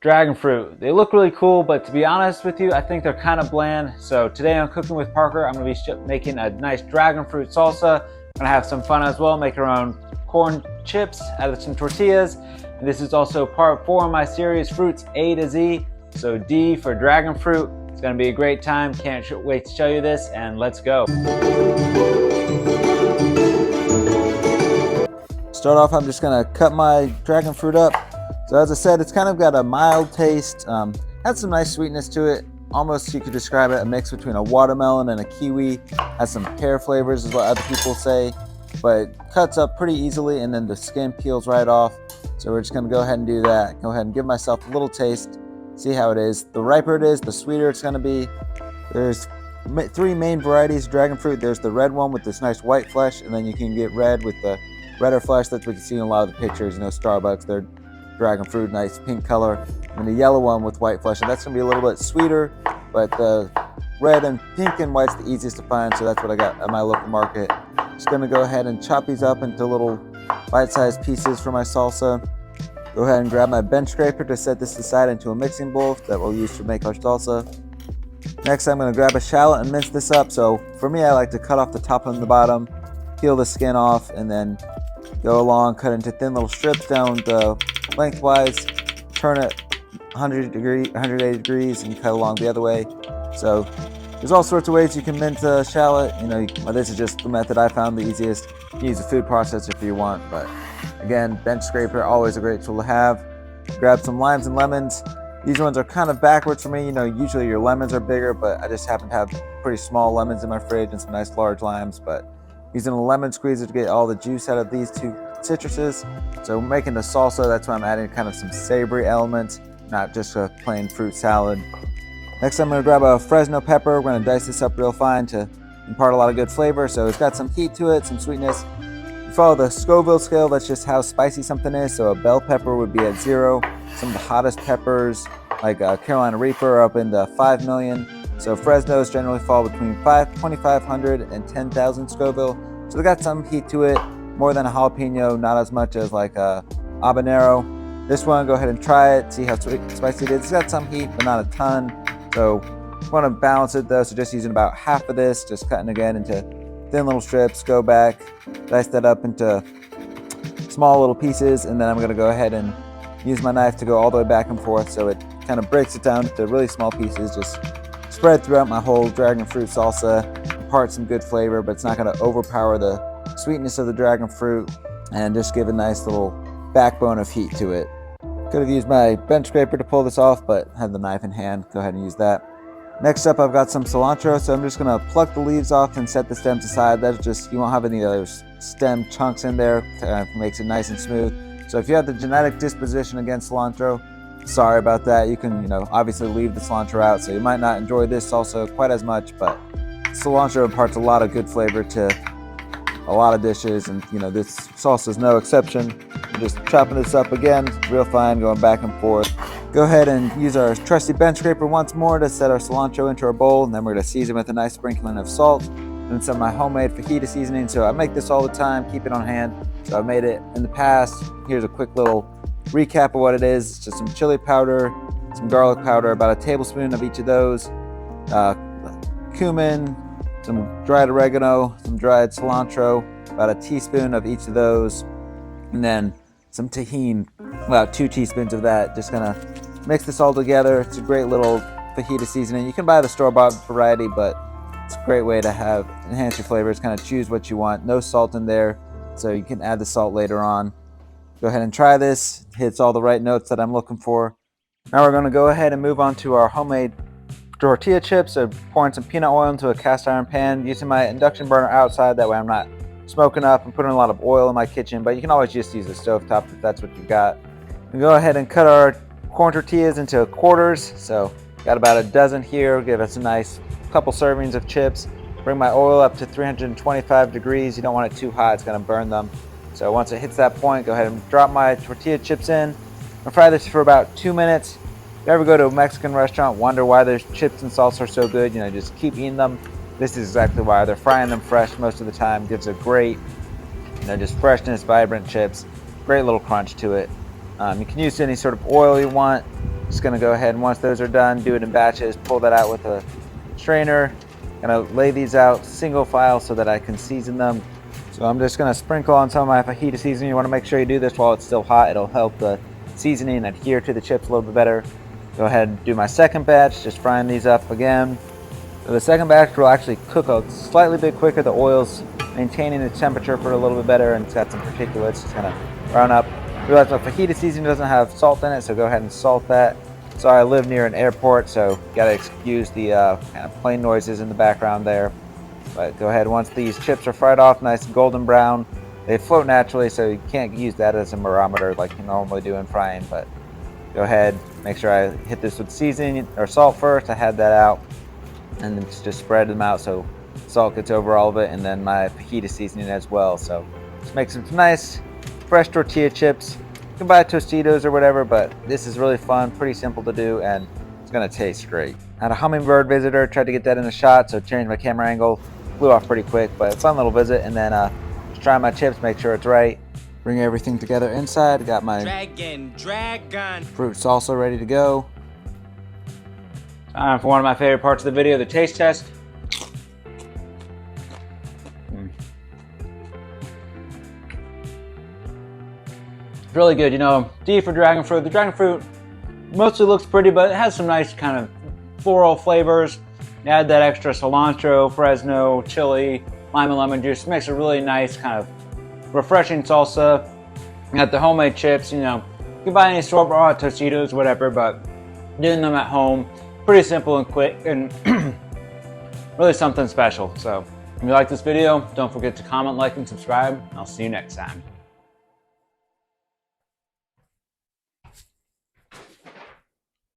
dragon fruit. They look really cool, but to be honest with you, I think they're kind of bland. So today on Cooking with Parker, I'm going to be making a nice dragon fruit salsa. I'm going to have some fun as well, make our own corn chips out of some tortillas. And this is also part 4 of my series, Fruits A to Z. So D for dragon fruit. It's going to be a great time. Can't wait to show you this, and let's go. Start off, I'm just going to cut my dragon fruit up. So as I said, it's kind of got a mild taste, has some nice sweetness to it. Almost, you could describe it, a mix between a watermelon and a kiwi. Has some pear flavors is what other people say, but cuts up pretty easily and then the skin peels right off. So we're just gonna go ahead and do that. Go ahead and give myself a little taste, see how it is. The riper it is, the sweeter it's gonna be. There's 3 main varieties of dragon fruit. There's the red one with this nice white flesh, and then you can get red with the redder flesh. That's what you see in a lot of the pictures, Starbucks, they're dragon fruit, nice pink color, and the yellow one with white flesh, and that's going to be a little bit sweeter, but the red and pink and white's the easiest to find, so that's what I got at my local market. Just going to go ahead and chop these up into little bite-sized pieces for my salsa. Go ahead and grab my bench scraper to set this aside into a mixing bowl that we'll use to make our salsa. Next, I'm going to grab a shallot and mince this up. So for me, I like to cut off the top and the bottom, peel the skin off, and then go along, cut into thin little strips down the lengthwise, turn it 180 degrees, and cut along the other way. So there's all sorts of ways you can mince a shallot. This is just the method I found the easiest. You can use a food processor if you want, but again, bench scraper, always a great tool to have. Grab some limes and lemons. These ones are kind of backwards for me. Usually your lemons are bigger, but I just happen to have pretty small lemons in my fridge and some nice large limes. But using a lemon squeezer to get all the juice out of these 2 citruses. So making the salsa, that's why I'm adding kind of some savory elements, not just a plain fruit salad. Next, I'm going to grab a Fresno pepper. We're going to dice this up real fine to impart a lot of good flavor. So it's got some heat to it, some sweetness. You follow the Scoville scale, that's just how spicy something is. So a bell pepper would be at 0. Some of the hottest peppers, like Carolina Reaper, are up in the 5 million. So Fresno's generally fall between 2,500 and 10,000 Scoville. So they got some heat to it, more than a jalapeno, not as much as like a habanero. This one, go ahead and try it, see how spicy it is. It's got some heat, but not a ton. So you want to balance it though, so just using about half of this, just cutting again into thin little strips, go back, dice that up into small little pieces, and then I'm going to go ahead and use my knife to go all the way back and forth so it kind of breaks it down into really small pieces, just spread throughout my whole dragon fruit salsa, impart some good flavor, but it's not going to overpower the sweetness of the dragon fruit, and just give a nice little backbone of heat to it. Could have used my bench scraper to pull this off, but I had the knife in hand. Go ahead and use that. Next up, I've got some cilantro, so I'm just going to pluck the leaves off and set the stems aside. That's just, you won't have any of those stem chunks in there. Makes it nice and smooth. So if you have the genetic disposition against cilantro, sorry about that. You can, obviously leave the cilantro out, so you might not enjoy this salsa quite as much, but cilantro imparts a lot of good flavor to a lot of dishes, and this salsa is no exception. I'm just chopping this up again, real fine, going back and forth. Go ahead and use our trusty bench scraper once more to set our cilantro into our bowl, and then we're going to season with a nice sprinkling of salt and some of my homemade fajita seasoning. So I make this all the time, keep it on hand. So I've made it in the past. Here's a quick little recap of what it is. It's just some chili powder, some garlic powder, about a tablespoon of each of those, cumin, some dried oregano, some dried cilantro, about a teaspoon of each of those, and then some tajin, about 2 teaspoons of that. Just gonna mix this all together. It's a great little fajita seasoning. You can buy the store-bought variety, but it's a great way to enhance your flavors, kind of choose what you want. No salt in there, so you can add the salt later on. Go ahead and try this. It hits all the right notes that I'm looking for. Now we're gonna go ahead and move on to our homemade tortilla chips. So pouring some peanut oil into a cast iron pan, using my induction burner outside, that way I'm not smoking up and putting a lot of oil in my kitchen, but you can always just use a stovetop if that's what you've got. And go ahead and cut our corn tortillas into quarters. So got about a dozen here, give us a nice couple servings of chips. Bring my oil up to 325 degrees. You don't want it too hot, it's gonna burn them. So once it hits that point, go ahead and drop my tortilla chips in. I'll fry this for about 2 minutes. If you ever go to a Mexican restaurant, wonder why their chips and salsa are so good, just keep eating them. This is exactly why. They're frying them fresh most of the time. Gives a great, just freshness, vibrant chips. Great little crunch to it. You can use any sort of oil you want. Just gonna go ahead and once those are done, do it in batches, pull that out with a strainer. Gonna lay these out single file so that I can season them. So I'm just gonna sprinkle on some of my fajita seasoning. You wanna make sure you do this while it's still hot. It'll help the seasoning adhere to the chips a little bit better. Go ahead and do my second batch, just frying these up again. So the second batch will actually cook a slightly bit quicker. The oil's maintaining its temperature for a little bit better, and it's got some particulates just kind of brown up. Realize my fajita seasoning doesn't have salt in it, so go ahead and salt that. Sorry, I live near an airport, so gotta excuse the kind of plane noises in the background there. But go ahead, once these chips are fried off nice and golden brown, they float naturally, so you can't use that as a barometer like you normally do in frying. But go ahead, make sure I hit this with seasoning or salt first. I had that out, and then just spread them out so salt gets over all of it, and then my fajita seasoning as well. So just make some nice fresh tortilla chips. You can buy Tostitos or whatever, but this is really fun, pretty simple to do, and it's gonna taste great. I had a hummingbird visitor, tried to get that in a shot, so changed my camera angle. Flew off pretty quick, but a fun little visit. And then just try my chips, make sure it's right. Bring everything together inside. Got my dragon fruit salsa ready to go. Time for one of my favorite parts of the video, the taste test. It's really good, you know, D for dragon fruit. The dragon fruit mostly looks pretty, but it has some nice kind of floral flavors. Add that extra cilantro, Fresno, chili, lime and lemon juice. It makes a really nice kind of refreshing salsa. You got the homemade chips, you know, you can buy any store-bought Tostitos, whatever, but doing them at home, pretty simple and quick, and really something special. So if you like this video, don't forget to comment, like, and subscribe. I'll see you next time.